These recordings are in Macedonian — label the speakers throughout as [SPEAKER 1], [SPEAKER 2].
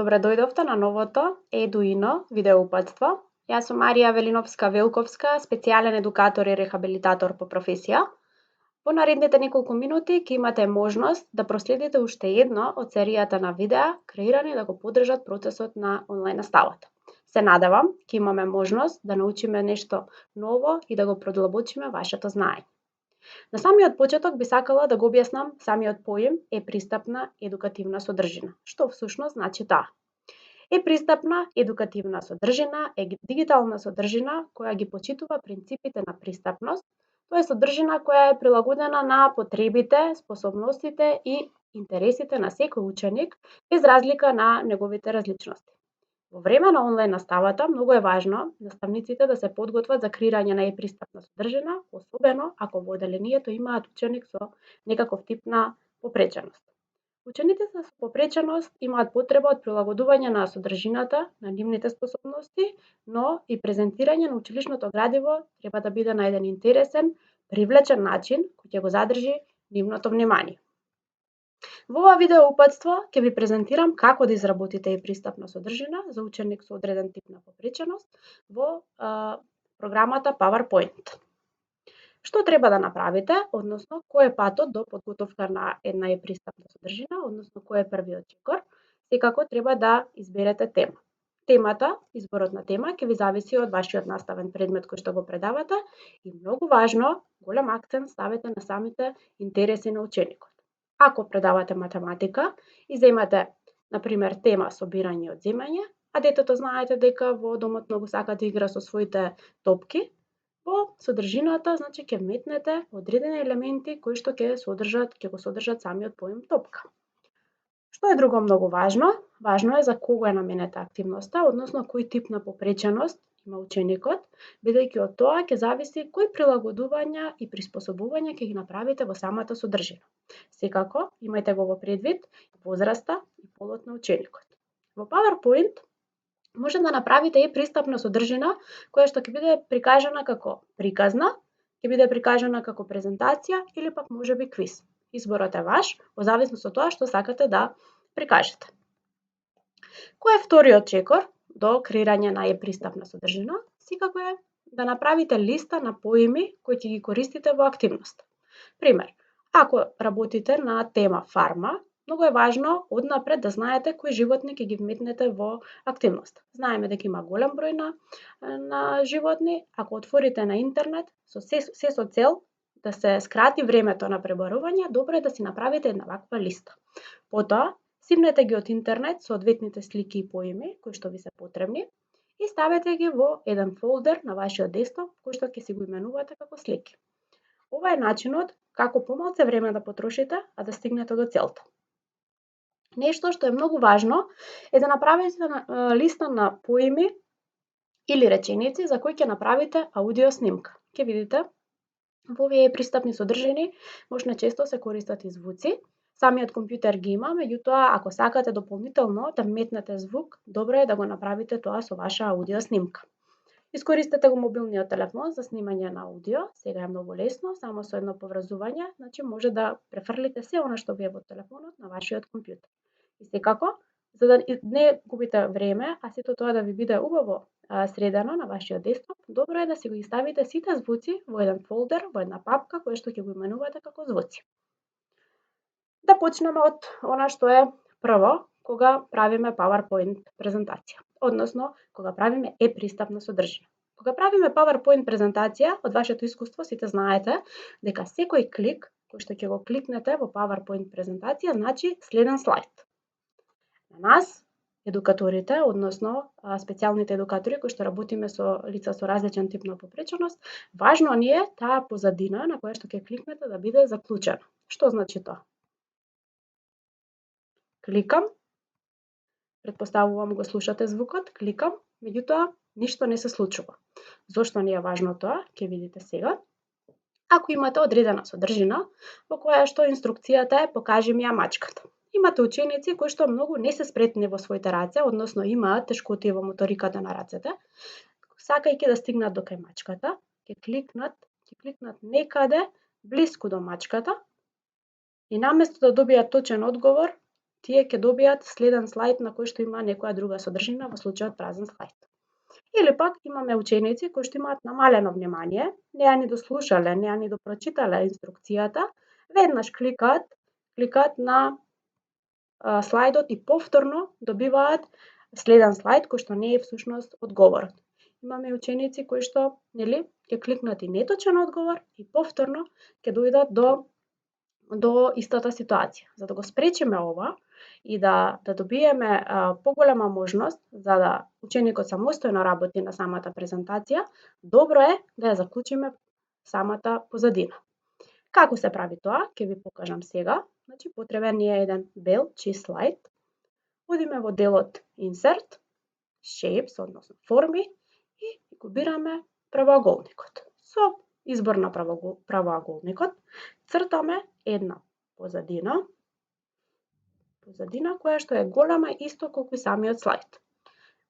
[SPEAKER 1] Добре дојдовте на новото Едуино видеоупатство. Јас сум Марија Велиновска-Велковска, специјален едукатор и рехабилитатор по професија. Во наредните неколку минути ќе имате можност да проследите уште едно од серијата на видеа креирани да го поддржат процесот на онлајн наставата. Се надевам ќе имаме можност да научиме нешто ново и да го продлабочиме вашето знаење. На самиот почеток би сакала да го објаснам самиот поим пристапна едукативна содржина. Што всушност значи таа? Пристапна едукативна содржина е дигитална содржина која ги почитува принципите на пристапност. Тоа е содржина која е прилагодена на потребите, способностите и интересите на секој ученик, без разлика на неговите различности. Во време на онлајн наставата многу е важно наставниците да се подготват за креирање на пристапна содржина, особено ако во оделението имаат ученик со некаков тип на попреченост. Учениците со попреченост имаат потреба од прилагодување на содржината на нивните способности, но и презентирање на училишното градиво треба да биде на еден интересен, привлечен начин кој ќе го задржи нивното внимание. Во ова видеоупатство ќе ви презентирам како да изработите пристапна содржина за ученик со одреден тип на попреченост во програмата PowerPoint. Што треба да направите, односно кој е патот до подготовка на една пристапна содржина, односно кој е првиот чекор, секако треба да изберете тема. Темата, изборот на тема ќе ви зависи од вашиот наставен предмет кој што го предавате и многу важно, голем акцент ставете на самите интереси на ученикот. Ако предавате математика и земате, например, тема собирање и одземање, а детето знаете дека во домот многу сака да игра со своите топки, во содржината, значи ќе вметнете одредени елементи кои што ќе го содржат самиот поим топка. Што е друго многу важно? Важно е за кого е наменета активноста, односно кој тип на попреченост има ученикот, бидејќи од тоа ќе зависи кои прилагодувања и приспособувања ќе ги направите во самата содржина. Секако, имајте го во предвид возраста и полот на ученикот. Во PowerPoint може да направите пристапна содржина која што ќе биде прикажана како приказна, ќе биде прикажана како презентација или пак можеби квиз. Изборот е ваш, во зависност од тоа што сакате да прикажете. Кој е вториот чекор до креирање на пристапна содржина? Секако е да направите листа на поими кои ќе ги користите во активноста. Пример, ако работите на тема фарма, многу е важно однапред да знаете кои животни ќе ги вметнете во активност. Знаеме дека има голем број на животни, ако отворите на интернет, се со цел да се скрати времето на пребарување, добро е да си направите една ваква листа. Потоа, симнете ги од интернет соодветните слики и поими кои што ви се потребни и ставете ги во еден фолдер на вашиот десктоп кој што ќе си го именувате како слики. Ова е начинот како помалку време да потрошите, а да стигнете до целта. Нешто што е многу важно е да направите листа на поими или реченици за кои ќе направите аудио снимка. Ќе видите во овие пристапни содржини можно често се користат и звуци. Самиот компјутер ги има, меѓутоа ако сакате дополнително да вметнете звук, добро е да го направите тоа со ваша аудио снимка. Искористете го мобилниот телефон за снимање на аудио, сега е многу лесно, само со едно поврзување, значи може да префрлите се она што ви е во телефонот на вашиот компјутер. И секако, за да не губите време, а сето тоа да ви биде убаво средено на вашиот десктоп, добро е да си го ставите сите звуци во еден фолдер, во една папка која што ќе го именувате како звуци. Да почнеме од она што е прво кога правиме PowerPoint презентација, односно кога правиме пристапна содржина. Кога правиме PowerPoint презентација, од вашето искуство сите знаете дека секој клик кој што ќе го кликнете во PowerPoint презентација значи следен слайд. На нас, едукаторите, односно специјалните едукатори кои што работиме со лица со различен тип на попреченост, важно ни е таа позадина на која што ќе кликнете да биде заклучена. Што значи тоа? Кликам, претпоставувам го слушате звукот, кликам, меѓутоа ништо не се случува. Зошто ни е важно тоа? Ќе видите сега. Ако имате одредена содржина во која што инструкцијата е покажи ми ја мачката. Имате ученици кои што многу не се спретни во своите раце, односно имаат тешкотии во моториката на рацете, сакајќи да стигнат до кај мачката, ќе кликнат некаде блиску до мачката и наместо да добијат точен одговор, тие ќе добијат следен слайд на кој што има некоја друга содржина, во случајот празен слайд. Или пак имаме ученици кои што имаат намалено внимание, не ја ни дослушале, не ја ни допрочитале инструкцијата, веднаш кликаат на слайдот и повторно добиваат следен слайд кој што не е всушност одговорот. Имаме ученици кои што, нели, ќе кликнат и неточен одговор и повторно ќе дојдат до истата ситуација. За да го спречиме ова и да добиеме поголема можност за да ученикот самостојно работи на самата презентација, добро е да ја заклучиме самата позадина. Како се прави тоа? Ќе ви покажам сега. Значи, потребен ни е еден бел, чист слайд. Одиме во делот Insert, Shapes, односно форми, и го бираме правоаголникот. Со избор на правоаголникот, цртаме една позадина која што е голема исто колку и самиот слайд.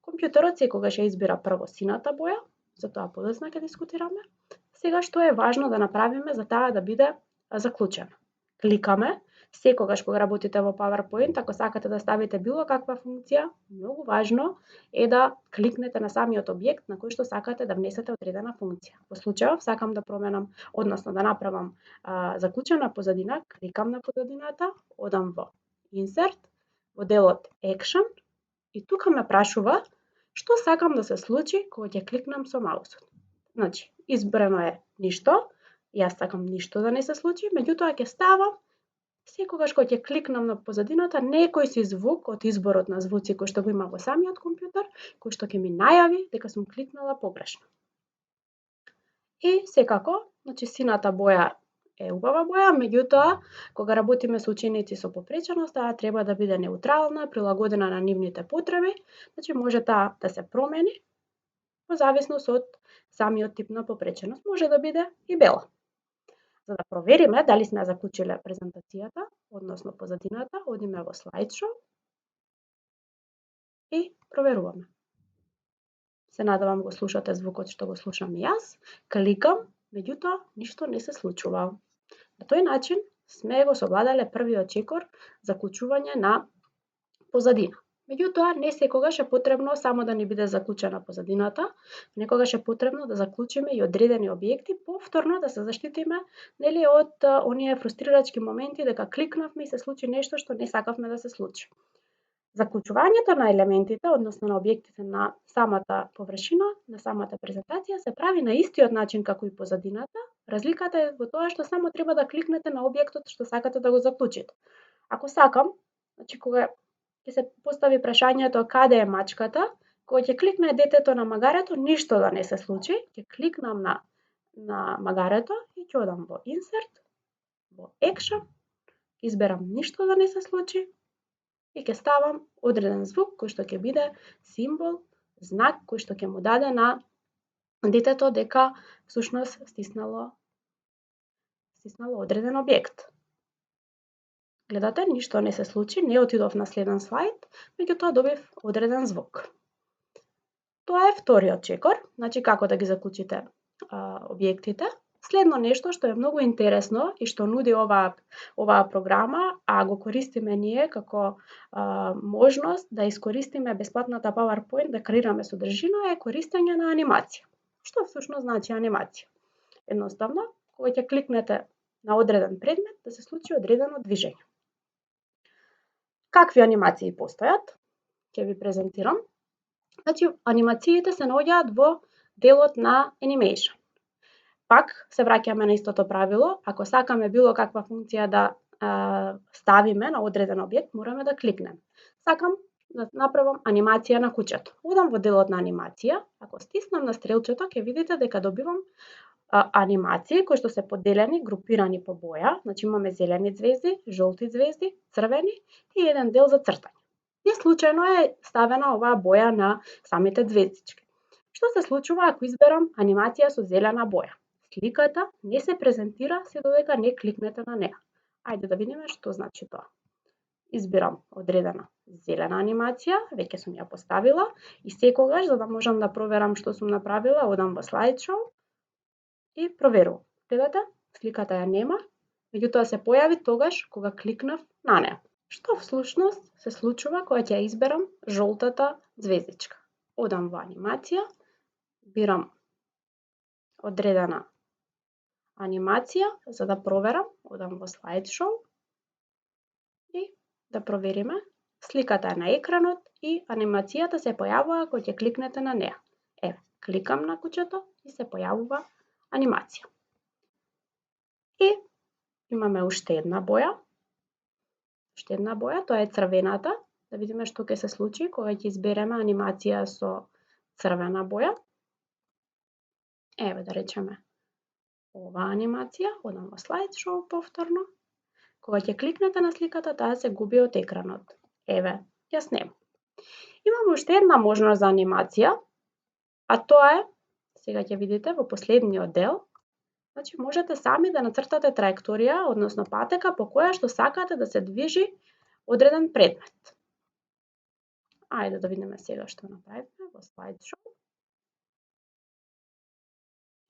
[SPEAKER 1] Компјутерот секогаш ја избира прво сината боја, за тоа подоцна ќе дискутираме. Сега што е важно да направиме за таа да биде заклучена? Кликаме. Секогаш кога работите во PowerPoint, ако сакате да ставите било каква функција, многу важно е да кликнете на самиот објект на кој што сакате да внесете одредена функција. Во случајов сакам да променам, односно да направам заклучена позадина, кликам на позадината, одам во Insert, во делот Action и тука ме прашува што сакам да се случи кога ќе кликнам со маусот. Значи, избрано е ништо, јас сакам ништо да не се случи, меѓутоа ќе ставам секогаш кога ќе кликнам на позадината некој си звук од изборот на звуци кој што го има во самиот компјутер, кој што ќе ми најави дека сум кликнала погрешно. И секако, значи сината боја е убава боја, меѓутоа кога работиме со ученици со попреченост, таа треба да биде неутрална, прилагодена на нивните потреби, значи може таа да се промени во зависност од самиот тип на попреченост, може да биде и бела. За да провериме дали сме заклучиле презентацијата, односно позадината, одиме во Slideshow и проверуваме. Се надевам го слушате звукот што го слушам и јас. Кликам, меѓутоа ништо не се случува. На тој начин сме го совладале првиот чекор заклучување на позадина. Меѓутоа, не секогаш е потребно само да ни биде заклучена позадината, некогаш е потребно да заклучиме и одредени објекти, повторно да се заштитиме, нели, од оние фрустрирачки моменти дека кликнавме и се случи нешто што не сакавме да се случи. Заклучувањето на елементите, односно на објектите на самата површина, на самата презентација, се прави на истиот начин како и позадината. Разликата е во тоа што само треба да кликнете на објектот што сакате да го заклучите. Ако сакам, значи кога ќе се постави прашањето каде е мачката, кога ќе кликне детето на магарето, ништо да не се случи, ќе кликнам на магарето и ќе одам во Insert, во Action, изберам ништо да не се случи и ќе ставам одреден звук кој што ќе биде символ, знак кој што ќе му даде на детето дека всушност стиснало одреден објект. Гледате, ништо не се случи, не отидов на следен слайд, меѓутоа добив одреден звук. Тоа е вториот чекор, значи како да ги заклучите објектите. Следно нешто што е многу интересно и што нуди оваа програма, а го користиме ние како можност да искористиме бесплатната PowerPoint да креираме содржина, е користење на анимација. Што всушност значи анимација? Едноставно, кога ќе кликнете на одреден предмет, да се случи одредено движење. Какви анимации постојат? Ќе ви презентирам. Значи, анимациите се наоѓаат во делот на Animation. Пак се враќаме на истото правило. Ако сакаме било каква функција да ставиме на одреден објект, мораме да кликнеме. Сакам да направам анимација на куќето. Одам во делот на анимација. Ако стиснам на стрелчето, ќе видите дека добивам анимации кои што се поделени, групирани по боја. Значи имаме зелени звезди, жолти звезди, црвени и еден дел за цртање. Не случајно е ставена оваа боја на самите звездички. Што се случува ако изберам анимација со зелена боја? Сликата не се презентира се додека не кликнете на неа. Ајде да видиме што значи тоа. Избирам одредена зелена анимација, веќе сум ја поставила и секогаш, за да можам да проверам што сум направила, одам во Slideshow и проверувам. Гледате, сликата ја нема, меѓутоа се појави тогаш кога кликнав на неа. Што всушност се случува кога ќе изберам жолтата звездичка? Одам во анимација, бирам одредена анимација за да проверам, одам во слайд-шоу и да провериме. Сликата е на екранот и анимацијата се појавува кога ќе кликнете на неа. Еве, кликам на кучето и се појавува анимација. И имаме уште една боја. Уште една боја, тоа е црвената. Да видиме што ќе се случи кога ќе избереме анимација со црвена боја. Еве да речеме оваа анимација, одам во слайд-шоу повторно. Кога ќе кликнете на сликата, таа се губи од екранот. Еве, ја снемам. Имаме уште една можност за анимација, а тоа е, сега ќе видите во последниот дел, значи можете сами да нацртате траекторија, односно патека по која што сакате да се движи одреден предмет. Ајде да видиме сега што направивме во слайд-шоу.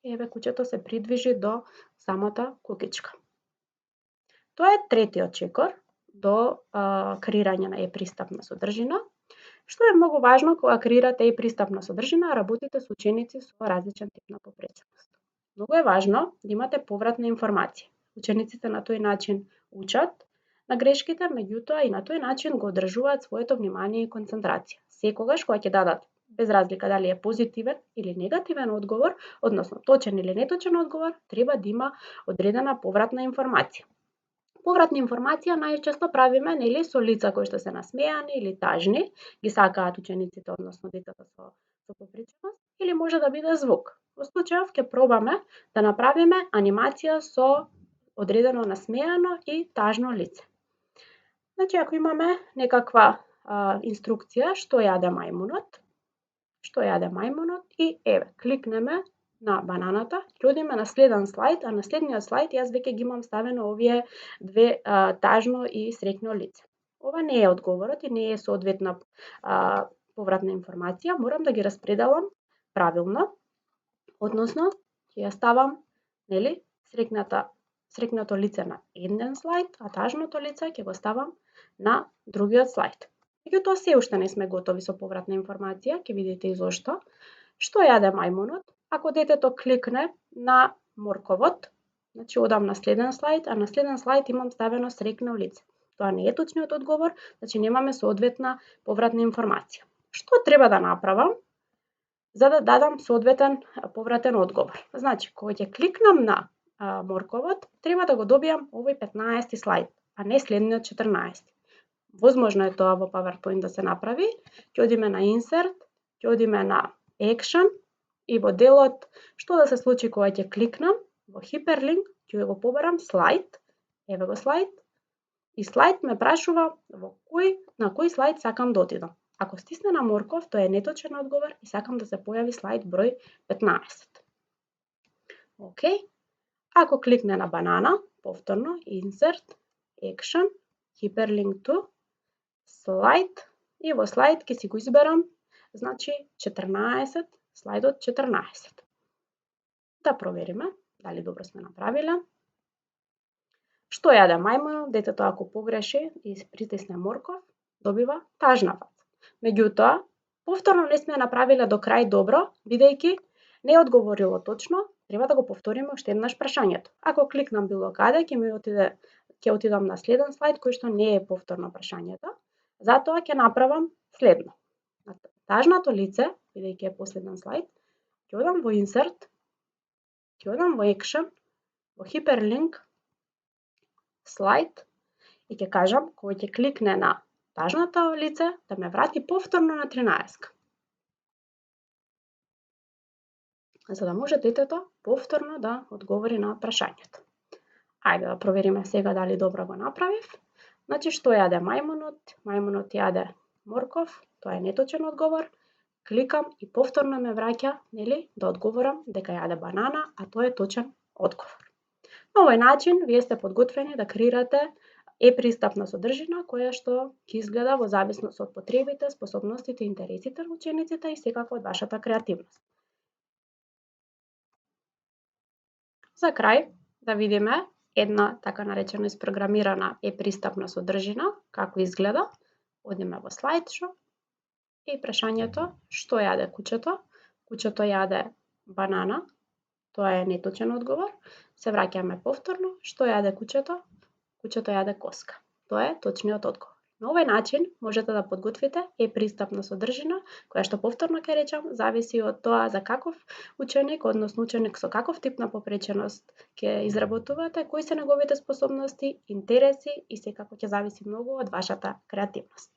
[SPEAKER 1] Еве, кучето се придвижи до самата кукичка. Тоа е третиот чекор до креирање на е-пристапна содржина. Што е многу важно кога креирате е-пристапна содржина, работите со ученици со различен тип на попреченост. Многу е важно да имате повратна информација. Учениците на тој начин учат на грешките, меѓутоа и на тој начин го одржуваат своето внимание и концентрација. Секогаш кога ќе дадат, без разлика дали е позитивен или негативен одговор, односно точен или неточен одговор, треба да има одредена повратна информација. Повратна информација најчесто правиме нели со лица кои што се насмеани или тажни, ги сакаат учениците, односно децата со попреченост, или може да биде звук. Во случајов ќе пробаме да направиме анимација со одредено насмеано и тажно лице. Значи, ако имаме некаква инструкција што јаде мајмунот и еве, кликнеме на бананата, ќе одиме на следен слайд, а на следниот слайд јас веќе ги имам ставено овие две тажно и среќно лице. Ова не е одговорот и не е соодветна повратна информација, морам да ги распределам правилно, односно ќе ја ставам, нели, среќното лице на еден слайд, а тажното лице ќе го ставам на другиот слайд. Меѓутоа се уште не сме готови со повратна информација, ќе видите и зошто. Што јаде мајмунот? Ако детето кликне на морковот, значи одам на следен слайд, а на следен слайд имам ставено среќно лице. Тоа не е точниот одговор, значи немаме соодветна повратна информација. Што треба да направам за да дадам соодветен повратен одговор? Значи, кога ќе кликнам на морковот, треба да го добијам овој 15 слайд, а не следниот 14. Возможно е тоа во PowerPoint да се направи. Ќе одиме на Insert, ќе одиме на Action и во делот што да се случи кога ќе кликнам во Hyperlink, ќе го побарам слайд, еве го слайд, и слайд ме прашува на кој слайд сакам да отидам. Ако стисне на морков, тоа е неточен одговор и сакам да се појави слайд број 15. Океј. Ако кликне на банана, повторно Insert, Action, Hyperlink to, слайд и во слайд ќе си го изберам, значи 14, слайдот 14. Да провериме дали добро сме направиле. Што јаде мајмунот? Детето ако погреши и притисне морков, добива тажна фаца. Меѓутоа, повторно не сме направиле до крај добро, бидејќи не одговорило точно, треба да го повториме уште еднаш прашањето. Ако кликнам било каде, ќе отидам на следен слайд кој што не е повторно прашањето. Затоа ќе направам следно. На тажното лице, бидејќи е последен слайд, ќе одам во Insert, ќе одам во Action, во Hyperlink, слайд и ќе кажам кога ќе кликне на тажното лице да ме врати повторно на 13. За да може детето повторно да одговори на прашањето. Ајде да провериме сега дали добро го направив. Значи, што јаде мајмунот? Мајмунот јаде морков, тоа е неточен одговор. Кликам и повторно ме враќа, нели, да одговорам дека јаде банана, а тоа е точен одговор. На овој начин вие сте подготвени да креирате е-пристапна содржина која што ќе изгледа во зависност од потребите, способностите и интересите на учениците и секако од вашата креативност. За крај да видиме една така наречена испрограмирана пристапна содржина, како изгледа. Одиме во слайдшо и прашањето што јаде кучето? Кучето јаде банана, тоа е неточен одговор. Се враќаме повторно, што јаде кучето? Кучето јаде коска. Тоа е точниот одговор. На овој начин можете да подготвите пристапна содржина, која што повторно ќе речам, зависи од тоа за каков ученик, односно ученик со каков тип на попреченост ќе изработувате, кои се неговите способности, интереси и секако ќе зависи многу од вашата креативност.